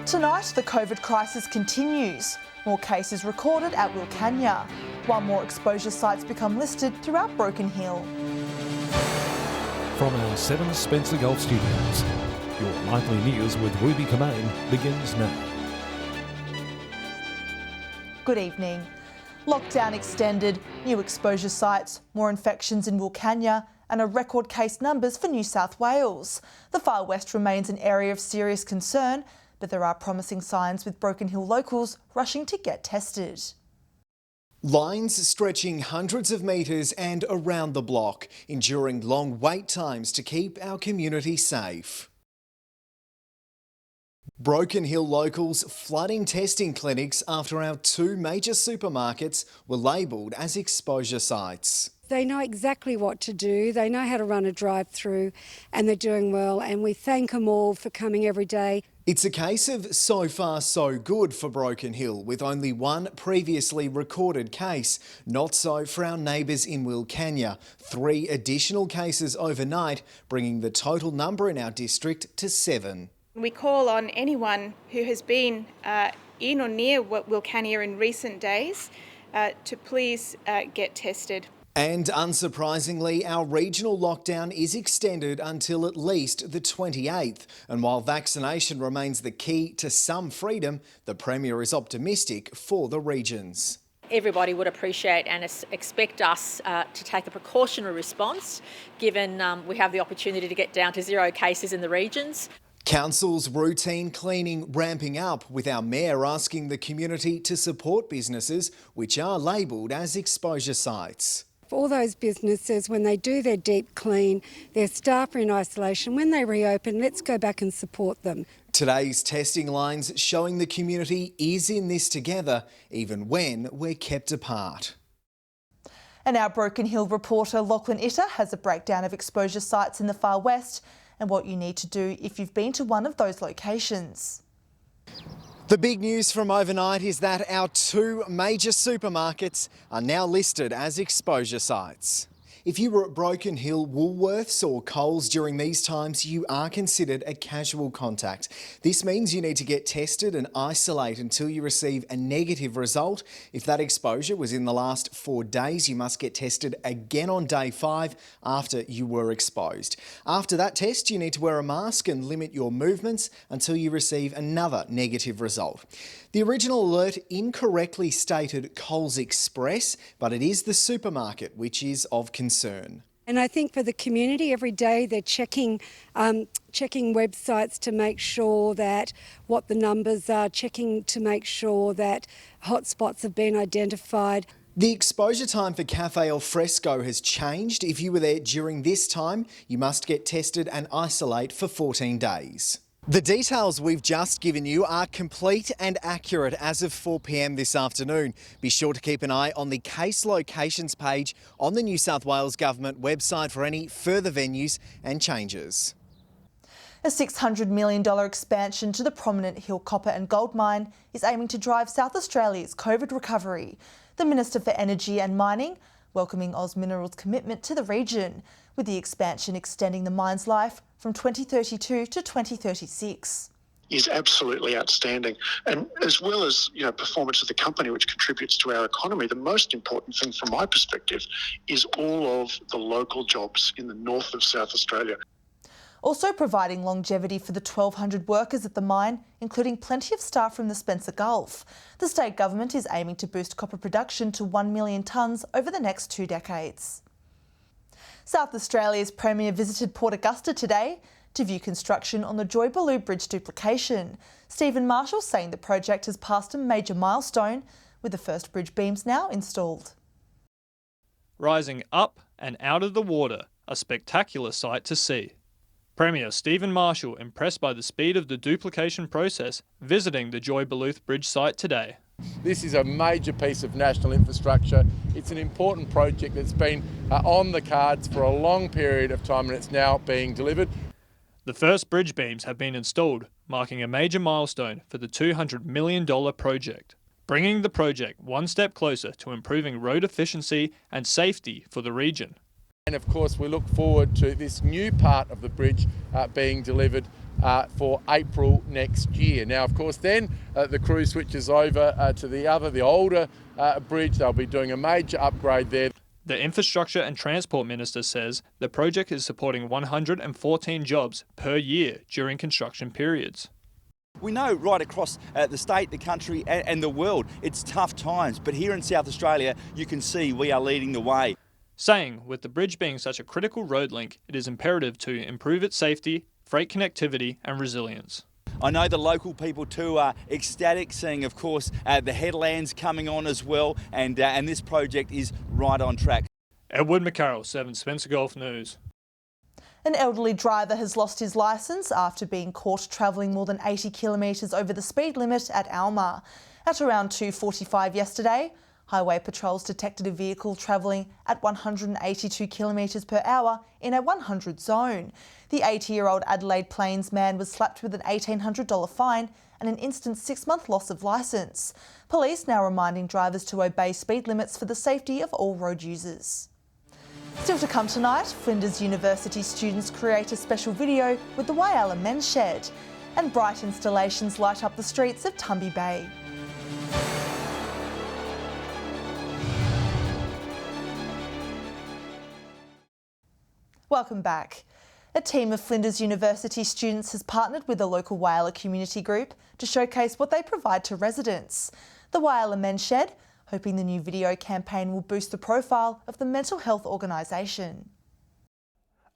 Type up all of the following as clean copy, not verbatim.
Tonight, the COVID crisis continues. More cases recorded at Wilcannia, while more exposure sites become listed throughout Broken Hill. From our 7 Spencer Golf Studios, your nightly news with Ruby Kamane begins now. Good evening. Lockdown extended, new exposure sites, more infections in Wilcannia and a record case numbers for New South Wales. The Far West remains an area of serious concern, but there are promising signs with Broken Hill locals rushing to get tested. Lines stretching hundreds of metres and around the block, enduring long wait times to keep our community safe. Broken Hill locals flooding testing clinics after our 2 major supermarkets were labelled as exposure sites. They know exactly what to do, they know how to run a drive-through and they're doing well, and we thank them all for coming every day. It's a case of so far so good for Broken Hill, with only 1 previously recorded case. Not so for our neighbours in Wilcannia. 3 additional cases overnight, bringing the total number in our district to 7. We call on anyone who has been in or near Wilcannia in recent days to please get tested. And unsurprisingly, our regional lockdown is extended until at least the 28th. And while vaccination remains the key to some freedom, the Premier is optimistic for the regions. Everybody would appreciate and expect us to take a precautionary response, given we have the opportunity to get down to 0 cases in the regions. Council's routine cleaning ramping up, with our mayor asking the community to support businesses which are labelled as exposure sites. For all those businesses, when they do their deep clean, their staff are in isolation, when they reopen, let's go back and support them. Today's testing lines showing the community is in this together, even when we're kept apart. And our Broken Hill reporter Lachlan Itter has a breakdown of exposure sites in the Far West and what you need to do if you've been to one of those locations. The big news from overnight is that our 2 major supermarkets are now listed as exposure sites. If you were at Broken Hill, Woolworths or Coles during these times, you are considered a casual contact. This means you need to get tested and isolate until you receive a negative result. If that exposure was in the last 4 days, you must get tested again on day 5 after you were exposed. After that test, you need to wear a mask and limit your movements until you receive another negative result. The original alert incorrectly stated Coles Express, but it is the supermarket which is of concern. And I think for the community, every day they're checking websites to make sure that what the numbers are, checking to make sure that hotspots have been identified. The exposure time for Cafe Al Fresco has changed. If you were there during this time, you must get tested and isolate for 14 days. The details we've just given you are complete and accurate as of 4 p.m. this afternoon. Be sure to keep an eye on the case locations page on the New South Wales Government website for any further venues and changes. A $600 million expansion to the prominent Hill Copper and Gold Mine is aiming to drive South Australia's COVID recovery. The Minister for Energy and Mining welcoming Oz Minerals' commitment to the region, with the expansion extending the mine's life from 2032 to 2036. Is absolutely outstanding, and as well as performance of the company, which contributes to our economy, the most important thing from my perspective is all of the local jobs in the north of South Australia. Also providing longevity for the 1,200 workers at the mine, including plenty of staff from the Spencer Gulf. The state government is aiming to boost copper production to 1 million tonnes over the next 2 decades. South Australia's Premier visited Port Augusta today to view construction on the Joy-Ballou Bridge duplication. Stephen Marshall saying the project has passed a major milestone, with the first bridge beams now installed. Rising up and out of the water, a spectacular sight to see. Premier Stephen Marshall impressed by the speed of the duplication process, visiting the Joy-Ballou Bridge site today. This is a major piece of national infrastructure. It's an important project that's been on the cards for a long period of time, and it's now being delivered. The first bridge beams have been installed, marking a major milestone for the $200 million project, bringing the project one step closer to improving road efficiency and safety for the region. And of course we look forward to this new part of the bridge being delivered for April next year. Now, of course, then the crew switches over to the older bridge. They'll be doing a major upgrade there. The Infrastructure and Transport Minister says the project is supporting 114 jobs per year during construction periods. We know right across the state, the country and the world, it's tough times, but here in South Australia, you can see we are leading the way. Saying, with the bridge being such a critical road link, it is imperative to improve its safety, freight connectivity and resilience. I know the local people too are ecstatic, seeing of course the headlands coming on as well, and this project is right on track. Edward McCarroll, 7 Spencer Gulf News. An elderly driver has lost his licence after being caught travelling more than 80 kilometres over the speed limit at Alma. At around 2:45 yesterday, Highway patrols detected a vehicle travelling at 182 kilometres per hour in a 100 zone. The 80-year-old Adelaide Plains man was slapped with an $1,800 fine and an instant 6-month loss of licence. Police now reminding drivers to obey speed limits for the safety of all road users. Still to come tonight, Flinders University students create a special video with the Whyalla Men's Shed, and bright installations light up the streets of Tumby Bay. Welcome back. A team of Flinders University students has partnered with a local Whyalla community group to showcase what they provide to residents. The Whyalla Men's Shed, hoping the new video campaign will boost the profile of the mental health organisation.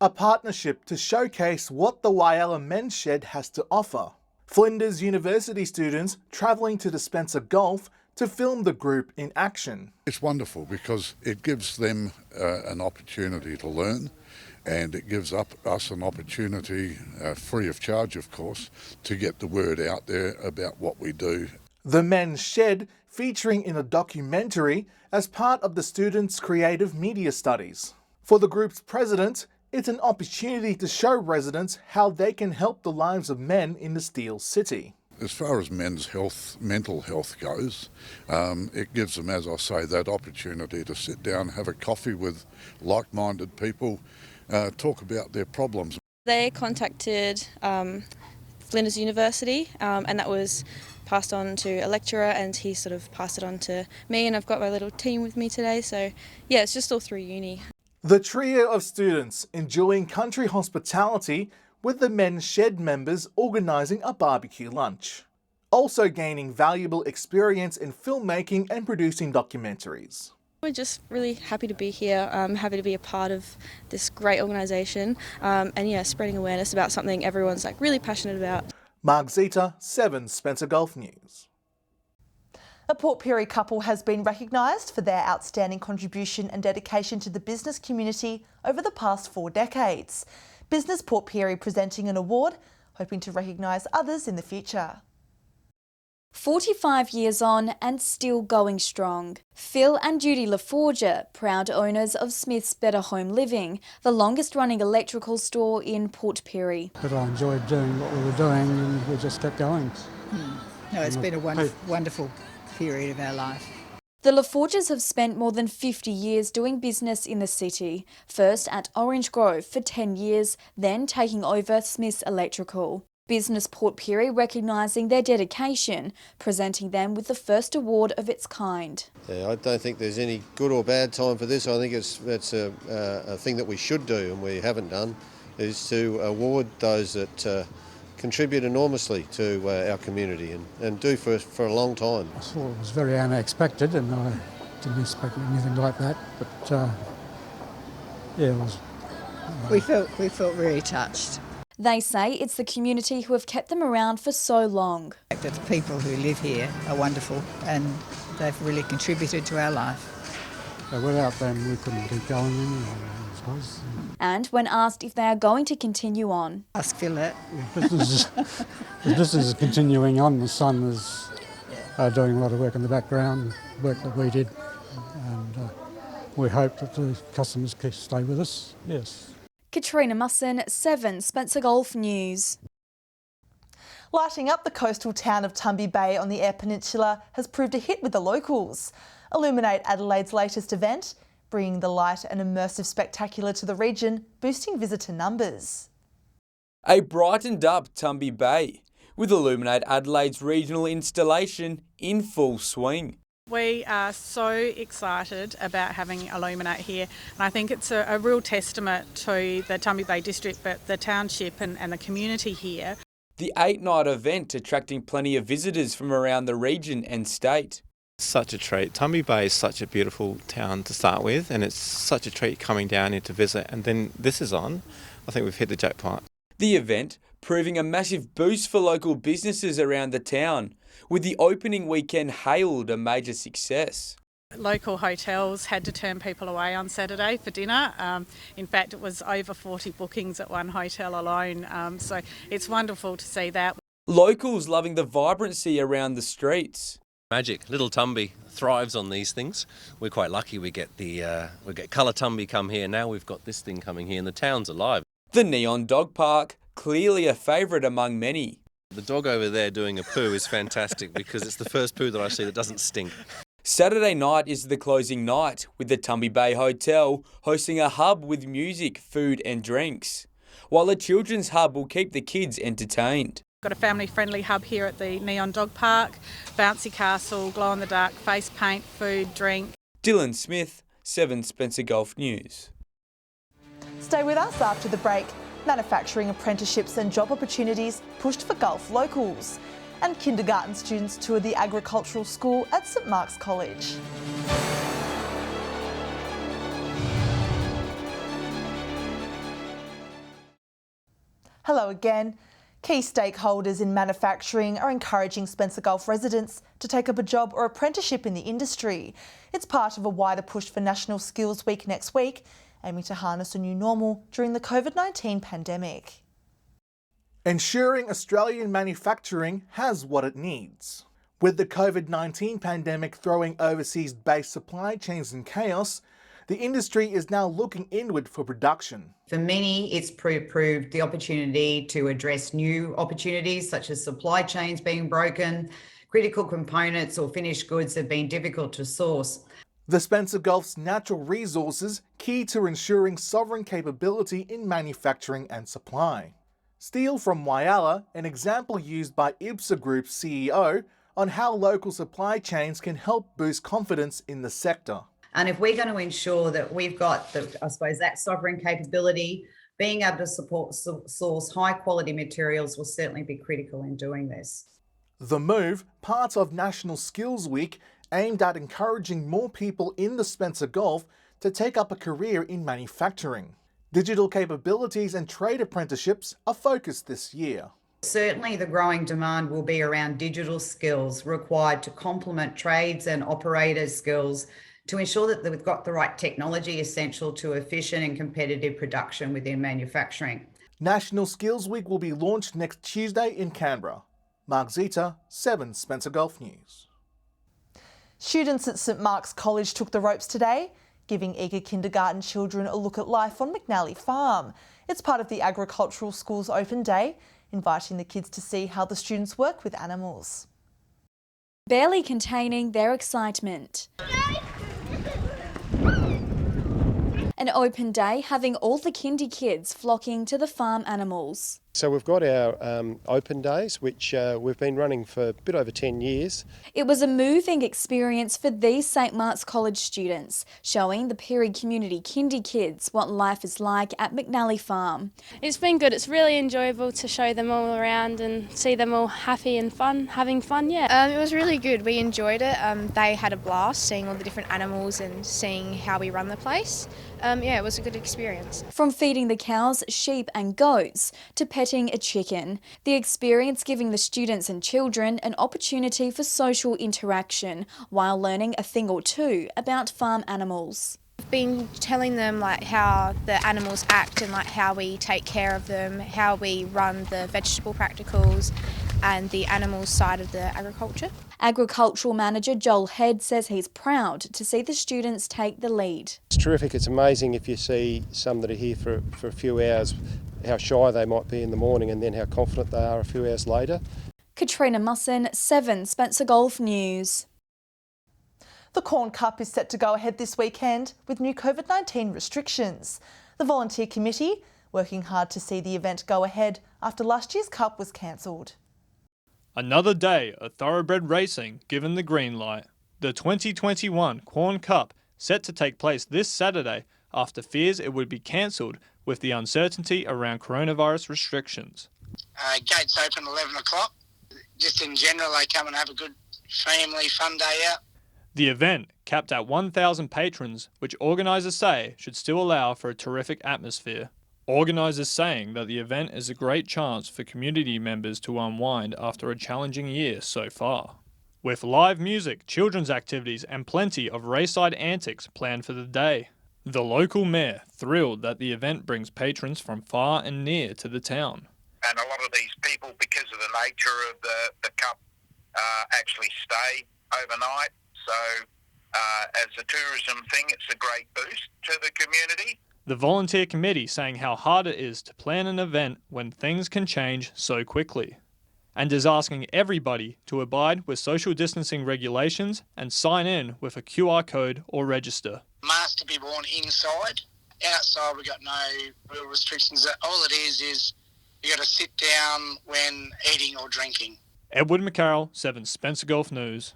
A partnership to showcase what the Whyalla Men's Shed has to offer. Flinders University students travelling to the Spencer Gulf to film the group in action. It's wonderful because it gives them an opportunity to learn, and it gives us an opportunity, free of charge of course, to get the word out there about what we do. The Men's Shed featuring in a documentary as part of the students' creative media studies. For the group's president, it's an opportunity to show residents how they can help the lives of men in the Steel City. As far as men's mental health goes, it gives them, as I say, that opportunity to sit down, have a coffee with like-minded people, talk about their problems. They contacted Flinders University and that was passed on to a lecturer, and he sort of passed it on to me, and I've got my little team with me today, so yeah, it's just all through uni. The trio of students enjoying country hospitality with the Men's Shed members organising a barbecue lunch. Also gaining valuable experience in filmmaking and producing documentaries. We're just really happy to be here, happy to be a part of this great organisation, and yeah, spreading awareness about something everyone's like really passionate about. Mark Zeta, 7 Spencer Gulf News. A Port Pirie couple has been recognised for their outstanding contribution and dedication to the business community over the past 4 decades. Business Port Pirie presenting an award, hoping to recognise others in the future. 45 years on and still going strong. Phil and Judy LaForgia, proud owners of Smith's Better Home Living, the longest running electrical store in Port Pirie. But I enjoyed doing what we were doing and we just kept going. No, it's been a wonderful period of our life. The LaForges have spent more than 50 years doing business in the city, first at Orange Grove for 10 years, then taking over Smith's Electrical. Business Port Pirie recognising their dedication, presenting them with the first award of its kind. I don't think there's any good or bad time for this. I think that's a thing that we should do and we haven't done, is to award those that contribute enormously to our community and do for a long time. I thought it was very unexpected and I didn't expect anything like that, but yeah, it was. We felt really touched. They say it's the community who have kept them around for so long. The people who live here are wonderful and they've really contributed to our life. So without them we couldn't keep going anyway, I suppose. And when asked if they are going to continue on. Ask Phil that. The business is continuing on. The son is doing a lot of work in the background, work that we did, and we hope that the customers stay with us, yes. Katrina Musson, 7 Spencer Gulf News. Lighting up the coastal town of Tumby Bay on the Eyre Peninsula has proved a hit with the locals. Illuminate Adelaide's latest event, bringing the light and immersive spectacular to the region, boosting visitor numbers. A brightened up Tumby Bay, with Illuminate Adelaide's regional installation in full swing. We are so excited about having Illuminate here, and I think it's a real testament to the Tumby Bay district, but the township and the community here. The 8-night event attracting plenty of visitors from around the region and state. Such a treat. Tumby Bay is such a beautiful town to start with, and it's such a treat coming down here to visit, and then this is on. I think we've hit the jackpot. The event proving a massive boost for local businesses around the town, with the opening weekend hailed a major success. Local hotels had to turn people away on Saturday for dinner. In fact, it was over 40 bookings at one hotel alone, so it's wonderful to see that. Locals loving the vibrancy around the streets. Magic. Little Tumby thrives on these things. We're quite lucky we get Colour Tumby come here. Now we've got this thing coming here and the town's alive. The Neon Dog Park, clearly a favourite among many. The dog over there doing a poo is fantastic because it's the first poo that I see that doesn't stink. Saturday night is the closing night, with the Tumby Bay Hotel hosting a hub with music, food and drinks, while the children's hub will keep the kids entertained. Got a family-friendly hub here at the Neon Dog Park, bouncy castle, glow-in-the-dark face paint, food, drink. Dylan Smith, 7 Spencer Golf News. Stay with us after the break. Manufacturing apprenticeships and job opportunities pushed for Gulf locals. And kindergarten students tour the agricultural school at St Mark's College. Hello again. Key stakeholders in manufacturing are encouraging Spencer Gulf residents to take up a job or apprenticeship in the industry. It's part of a wider push for National Skills Week next week, aiming to harness a new normal during the COVID-19 pandemic. Ensuring Australian manufacturing has what it needs. With the COVID-19 pandemic throwing overseas-based supply chains in chaos, the industry is now looking inward for production. For many, it's proved the opportunity to address new opportunities such as supply chains being broken, critical components or finished goods have been difficult to source. The Spencer Gulf's natural resources key to ensuring sovereign capability in manufacturing and supply. Steel from Whyalla, an example used by IBSA Group's CEO on how local supply chains can help boost confidence in the sector. And if we're going to ensure that we've got, that sovereign capability, being able to source high quality materials will certainly be critical in doing this. The move, part of National Skills Week, aimed at encouraging more people in the Spencer Gulf to take up a career in manufacturing. Digital capabilities and trade apprenticeships are focused this year. Certainly the growing demand will be around digital skills required to complement trades and operators' skills to ensure that we've got the right technology essential to efficient and competitive production within manufacturing. National Skills Week will be launched next Tuesday in Canberra. Mark Zita, 7 Spencer Gulf News. Students at St Mark's College took the ropes today, giving eager kindergarten children a look at life on McNally Farm. It's part of the agricultural school's open day, inviting the kids to see how the students work with animals. Barely containing their excitement. An open day having all the kindy kids flocking to the farm animals. So we've got our open days, which we've been running for a bit over 10 years. It was a moving experience for these St Mark's College students, showing the Pirie community kindy kids what life is like at McNally Farm. It's been good. It's really enjoyable to show them all around and see them all happy and having fun, yeah. It was really good. We enjoyed it. They had a blast seeing all the different animals and seeing how we run the place. Yeah, it was a good experience. From feeding the cows, sheep and goats to petting a chicken, the experience giving the students and children an opportunity for social interaction while learning a thing or two about farm animals. I've been telling them how the animals act and how we take care of them, how we run the vegetable practicals and the animals side of the agriculture. Agricultural Manager Joel Head says he's proud to see the students take the lead. It's terrific. It's amazing if you see some that are here for a few hours, how shy they might be in the morning and then how confident they are a few hours later. Katrina Musson, 7 Spencer Golf News. The Corn Cup is set to go ahead this weekend with new COVID-19 restrictions. The Volunteer Committee, working hard to see the event go ahead after last year's Cup was cancelled. Another day of thoroughbred racing given the green light. The 2021 Quorn Cup set to take place this Saturday after fears it would be cancelled with the uncertainty around coronavirus restrictions. Gates open 11 o'clock. Just in general, they come and have a good family fun day out. The event, capped at 1,000 patrons, which organisers say should still allow for a terrific atmosphere. Organisers saying that the event is a great chance for community members to unwind after a challenging year so far. With live music, children's activities and plenty of race-side antics planned for the day. The local mayor thrilled that the event brings patrons from far and near to the town. And a lot of these people, because of the nature of the Cup, actually stay overnight. So as a tourism thing, it's a great boost to the community. The volunteer committee saying how hard it is to plan an event when things can change so quickly, and is asking everybody to abide with social distancing regulations and sign in with a QR code or register. Masks to be worn inside. Outside, we've got no real restrictions. All it is you got to sit down when eating or drinking. Edward McCarroll, 7 Spencer Gulf News.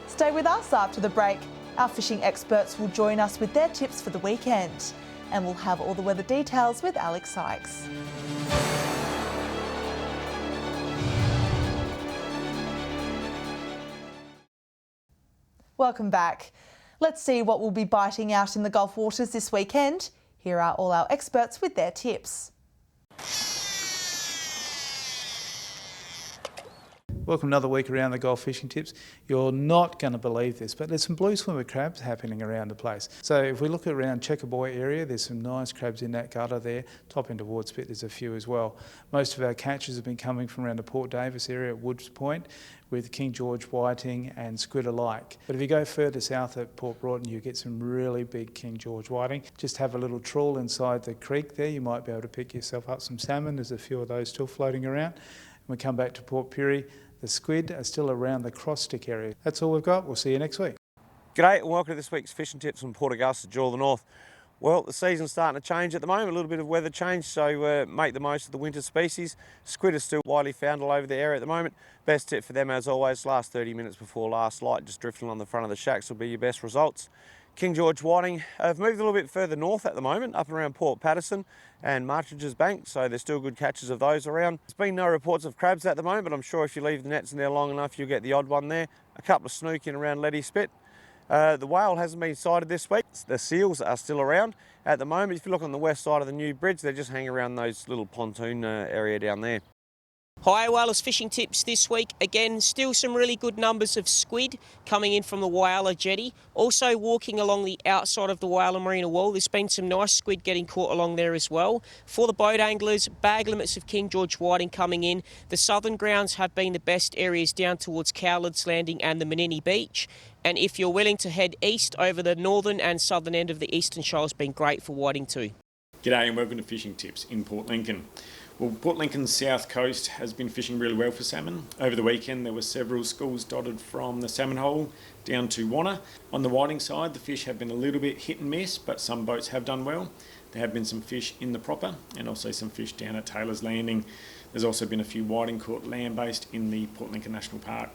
Stay with us after the break. Our fishing experts will join us with their tips for the weekend. And we'll have all the weather details with Alex Sykes. Welcome back. Let's see what will be biting out in the Gulf waters this weekend. Here are all our experts with their tips. Welcome another week around the Gulf Fishing Tips. You're not going to believe this, but there's some blue swimmer crabs happening around the place. So if we look around Checkerboy area, there's some nice crabs in that gutter there. Top end of Ward Spit, there's a few as well. Most of our catches have been coming from around the Port Davis area at Woods Point with King George whiting and squid alike. But if you go further south at Port Broughton, you get some really big King George whiting. Just have a little trawl inside the creek there. You might be able to pick yourself up some salmon. There's a few of those still floating around. And we come back to Port Pirie. The squid are still around the cross stick area. That's all we've got. We'll see you next week. G'day and welcome to this week's Fishing Tips from Port Augusta, Jaw of the North. Well, the season's starting to change at the moment, a little bit of weather change, so make the most of the winter species. Squid are still widely found all over the area at the moment. Best tip for them, as always, last 30 minutes before last light, just drifting on the front of the shacks will be your best results. King George whiting have moved a little bit further north at the moment, up around Port Patterson and Martridge's Bank, so there's still good catches of those around. There's been no reports of crabs at the moment, but I'm sure if you leave the nets in there long enough, you'll get the odd one there. A couple of snook in around Letty Spit. The whale hasn't been sighted this week. The seals are still around. At the moment, if you look on the west side of the new bridge, they're just hanging around those little pontoon area down there. Hi Whalers Fishing Tips this week. Again, still some really good numbers of squid coming in from the Whyalla jetty. Also walking along the outside of the Whyalla Marina wall, there's been some nice squid getting caught along there as well. For the boat anglers, bag limits of King George whiting coming in. The southern grounds have been the best areas down towards Cowlards Landing and the Menini Beach. And if you're willing to head east over the northern and southern end of the Eastern Shoal, has been great for whiting too. G'day and welcome to Fishing Tips in Port Lincoln. Well, Port Lincoln's south coast has been fishing really well for salmon. Over the weekend there were several schools dotted from the salmon hole down to Wanna. On the whiting side, the fish have been a little bit hit and miss, but some boats have done well. There have been some fish in the proper and also some fish down at Taylor's Landing. There's also been a few whiting caught land-based in the Port Lincoln National Park.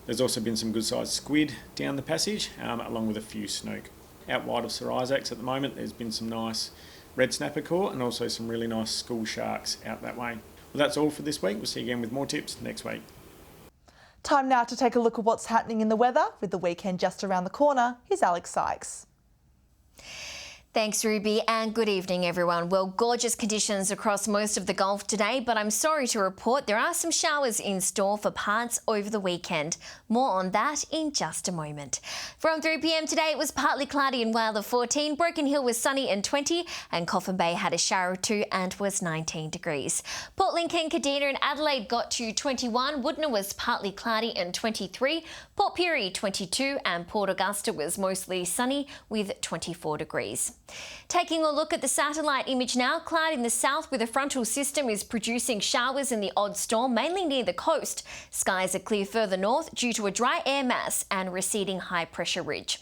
There's also been some good sized squid down the passage, along with a few snook. Out wide of Sir Isaac's at the moment, there's been some nice red snapper caught and also some really nice school sharks out that way. Well, that's all for this week. We'll see you again with more tips next week. Time now to take a look at what's happening in the weather. With the weekend just around the corner, here's Alex Sykes. Thanks, Ruby, and good evening, everyone. Well, gorgeous conditions across most of the Gulf today, but I'm sorry to report there are some showers in store for parts over the weekend. More on that in just a moment. From 3 p.m. today, it was partly cloudy in Whyalla 14, Broken Hill was sunny and 20, and Coffin Bay had a shower or two and was 19 degrees. Port Lincoln, Kadina and Adelaide got to 21, Woodna was partly cloudy and 23, Port Pirie 22, and Port Augusta was mostly sunny with 24 degrees. Taking a look at the satellite image now, cloud in the south with a frontal system is producing showers and the odd storm, mainly near the coast. Skies are clear further north due to a dry air mass and receding high pressure ridge.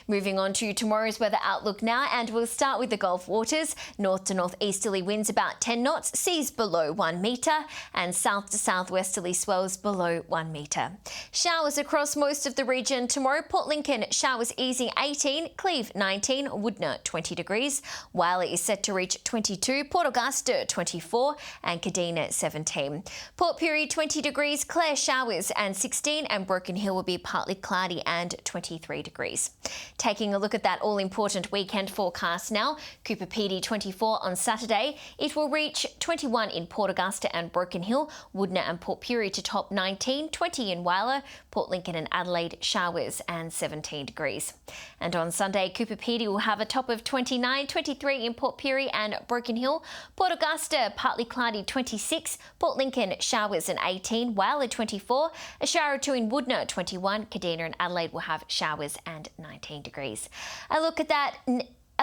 Moving on to tomorrow's weather outlook now, and we'll start with the Gulf waters. North to northeasterly winds about 10 knots, seas below 1 metre, and south to southwesterly swells below 1 metre. Showers across most of the region tomorrow. Port Lincoln showers easing 18, Cleve 19, Woodner 20 degrees. Whyalla is set to reach 22, Port Augusta 24 and Kadina 17. Port Pirie 20 degrees, Clare showers and 16, and Broken Hill will be partly cloudy and 23 degrees. Taking a look at that all-important weekend forecast now, Cooper PD 24 on Saturday. It will reach 21 in Port Augusta and Broken Hill, Woodner and Port Pirie to top 19, 20 in Whyalla, Port Lincoln and Adelaide showers and 17 degrees. And on Sunday, Cooper PD will have a top of 29, 23 in Port Pirie and Broken Hill, Port Augusta partly cloudy 26, Port Lincoln showers and 18, Whyalla 24, a shower or two in Woodner 21, Kadina and Adelaide will have showers and 19 degrees. A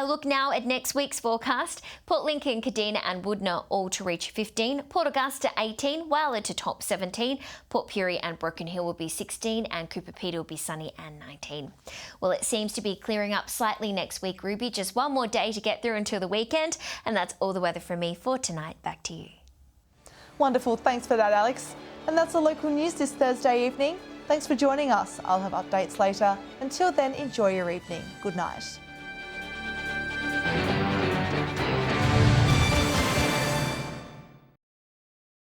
look now at next week's forecast. Port Lincoln, Kadina and Woodner all to reach 15, Port Augusta 18, Whyalla to top 17, Port Pirie and Broken Hill will be 16 and Cooper Pedy will be sunny and 19. Well, it seems to be clearing up slightly next week, Ruby. Just one more day to get through until the weekend, and that's all the weather from me for tonight. Back to you. Wonderful, thanks for that, Alex. And that's the local news this Thursday evening. Thanks for joining us. I'll have updates later. Until then, enjoy your evening. Good night.